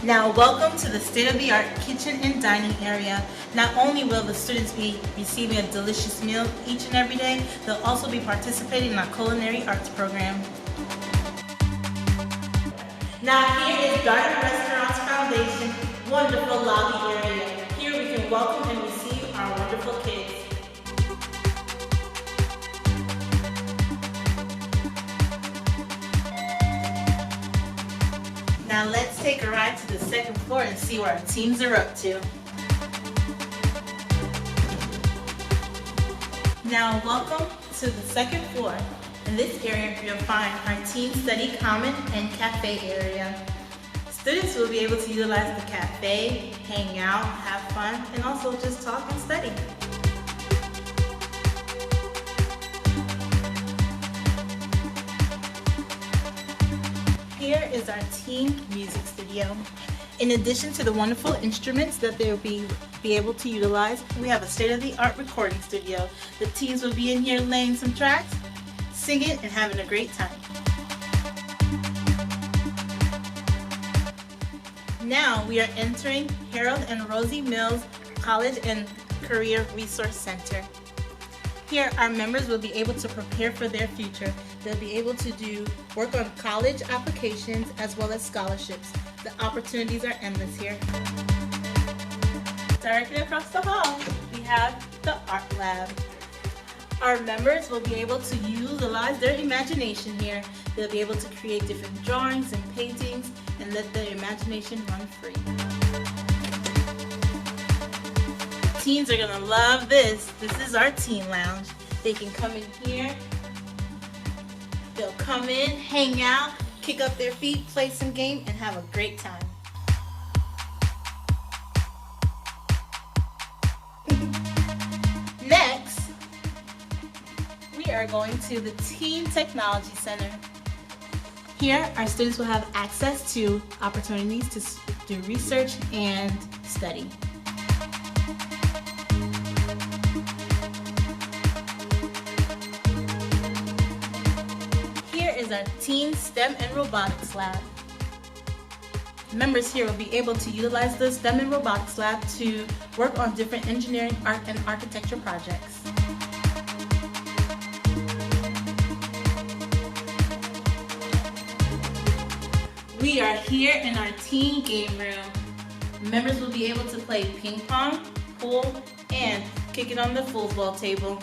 Now, welcome to the state-of-the-art kitchen and dining area. Not only will the students be receiving a delicious meal each and every day, they'll also be participating in our culinary arts program. Now here is Garden Restaurants Foundation wonderful lobby area. Here we can welcome and receive our wonderful kids. Now let's take a ride to the second floor and see what our teams are up to. Now welcome to the second floor. In this area, you'll find our Teen Study Common and Cafe area. Students will be able to utilize the cafe, hang out, have fun, and also just talk and study. Here is our teen music studio. In addition to the wonderful instruments that they'll be able to utilize, we have a state-of-the-art recording studio. The teens will be in here laying some tracks, singing, and having a great time. Now we are entering Harold and Rosie Mills College and Career Resource Center. Here, our members will be able to prepare for their future. They'll be able to work on college applications as well as scholarships. The opportunities are endless here. Directly across the hall, we have the Art Lab. Our members will be able to utilize their imagination here. They'll be able to create different drawings and paintings and let their imagination run free. Teens are gonna love this. This is our teen lounge. They can come in here. They'll come in, hang out, kick up their feet, play some game, and have a great time. Next, we are going to the Teen Technology Center. Here, our students will have access to opportunities to do research and study. Here is our Teen STEM and Robotics Lab. Members here will be able to utilize the STEM and Robotics Lab to work on different engineering, art, and architecture projects. We are here in our teen game room. Members will be able to play ping pong, pool, and kick it on the foosball table.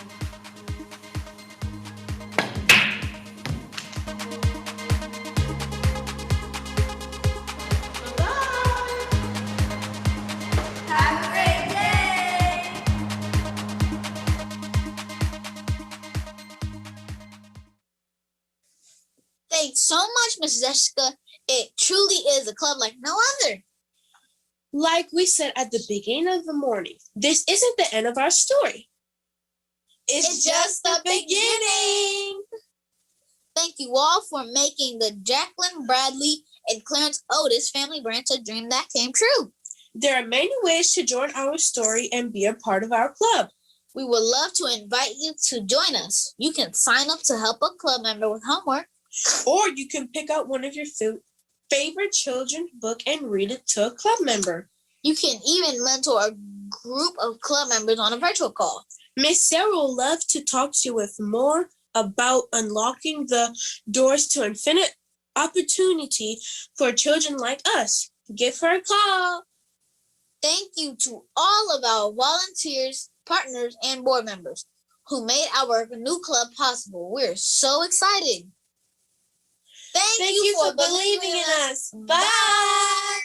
Thanks so much, Miss Jessica. It truly is a club like no other. Like we said at the beginning of the morning, this isn't the end of our story. It's just the beginning. Thank you all for making the Jacqueline Bradley and Clarence Otis family branch a dream that came true. There are many ways to join our story and be a part of our club. We would love to invite you to join us. You can sign up to help a club member with homework. Or you can pick out one of your favorite children's book and read it to a club member. You can even mentor a group of club members on a virtual call. Miss Sarah will love to talk to you with more about unlocking the doors to infinite opportunity for children like us. Give her a call. Thank you to all of our volunteers, partners, and board members who made our new club possible. We're so excited. Thank you for believing in us. Bye.